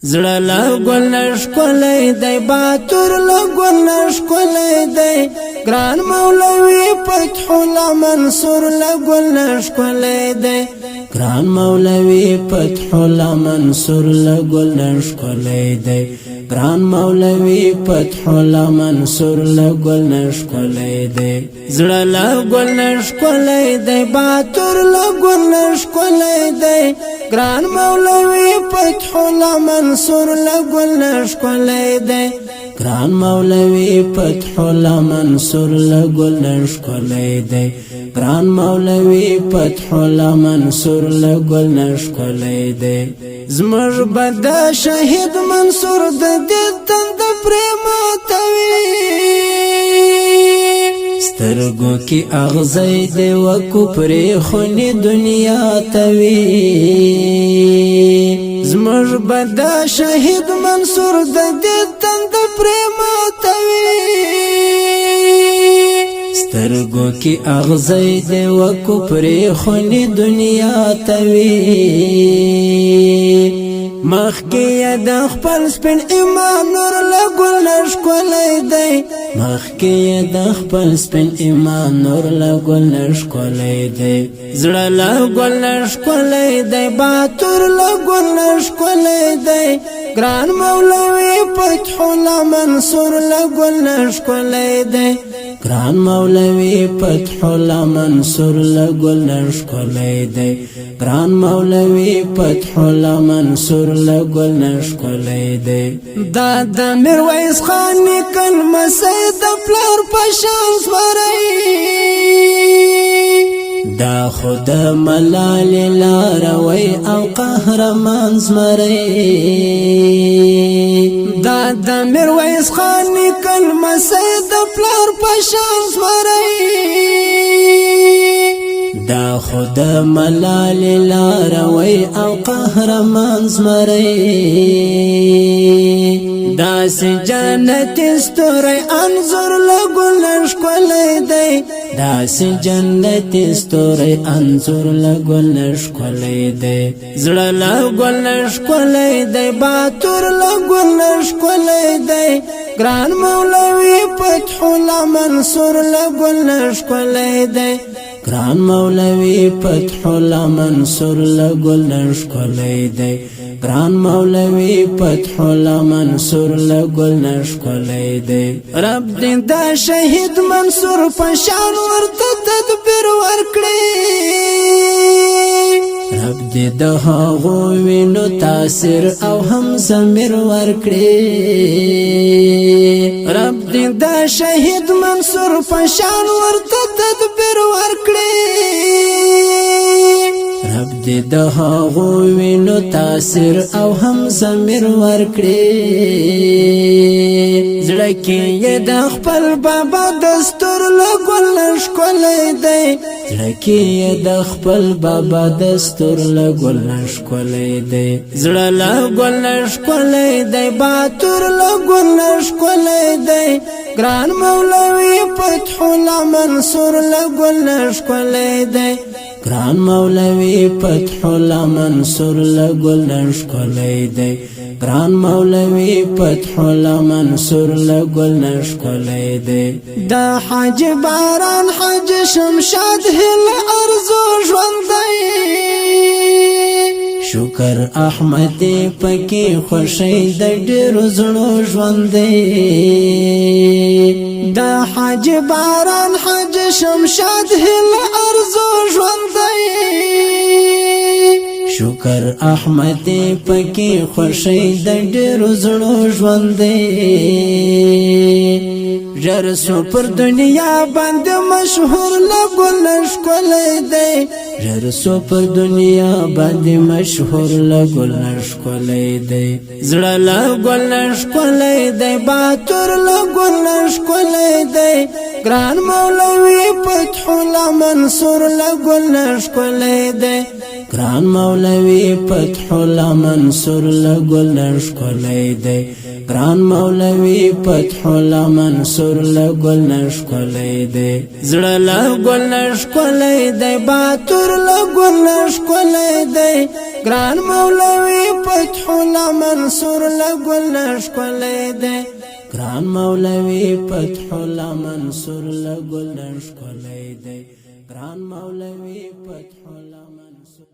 زړه له ګل نشکولې دی باتور له ګل نشکولې دی ګران مولوی فتح الله منصور له ګل نشکولې دی ګران مولوی فتح الله منصور له ګل نشکولې دی ګران مولوی فتح الله منصور له ګل نشکولې دی زړه له ګل نشکولې دی باتور له ګل نشکولې دی ګران مولوی فتح الله منصور له ګل نشکولې دی ګران مولوی فتح الله منصور له ګل نشکولې دی ګران مولوی فتح الله منصور له ګل نشکولې دی زمر بد شهید منصور د دې تند پرماتوي سترګو کې اغزې دی وکو پرې خونی دنیا توي زمر بد شهید منصور د دې تند پرماتوي سترګو کې اغزې دی وکو پرې خونی دنیا توي مخکې د خپل سپین ایمان نور له ګل نشکولې دی مخکې د خپل سپین ایمان نور له ګل نشکولې دی زړه له ګل نشکولې دی باتور له ګل نشکولې دی ګران مولوی فتح الله منصور له ګل نشکولې دی ګران مولوی فتح الله منصور له ګل نشکولې دی ګران مولوی فتح الله منصور له ګل نشکولې دی دا د میرویس خان نیکن مسید پلار پشان سورای دا خود ملال لاروي او قهرمان زمري دا د میرویس خان نیکن مسید پلار پشان زمري دا خود ملال لاروي او قهرمان زمري دا سی جنت ستوري انظر لګل نشکولې دی دا سی جنت ستوري انظر لګل نشکولې دی زړه لګل نشکولې دی باتور لګل نشکولې دی ګران مولوی فتح الله منصور لګل نشکولې دی ګران مولوی فتح الله منصور لګل نشکولې دی ګران مولوی فتح الله منصور له ګل نشکولې دی رب دې دا شهید منصور پشان ورته تدبیر ورکړي رب دې د هغو وینو تاثیر او هم ضمیر ورکړي رب دې دا شهید منصور پشان ورته تدبیر ورکړي رب دې د هغو وینو تاثیر او هم ضمیر ورکړي زړه کې یې د خپل بابا دستور له ګل نشکولې دی زړه کې یې د خپل بابا دستور له ګل نشکولې دی زړه له ګل نشکولې دی باتور له ګل نشکولې دی ګران مولوی فتح الله منصور له ګل نشکولې دی ګران مولوی فتح الله منصور له ګل نشکولې دی ګران مولوی فتح الله منصور له ګل نشکولې دی دا حاج باران حاج شمشاد هل ارزو ژوندۍ شکر احمد پکې خوشی د ډېرو زړو ژوندۍ دا حاج باران حاج شمشاد هل ارزو ژوندۍ شکر احمد پکې خوشی د ډېرو زړو ژوندۍ ژر سو پر دنیا باندې مشهور له ګل نشکولې دی ژر سو پر دنیا باندې مشهور له ګل نشکولې دی زړه له ګل نشکولې دی باتور له ګل نشکولې دی ګران مولوی فتح الله منصور له ګل نشکولې دی ګران مولوی فتح الله منصور له ګل نشکولې دی ګران مولوی فتح الله منصور له ګل نشکولې دی زړه له ګل نشکولې دی باتور له ګل نشکولې دی ګران مولوی فتح الله منصور لګل نشکولې دی ګران مولوی فتح الله منصور لګل نشکولې دی ګران مولوی فتح الله منصور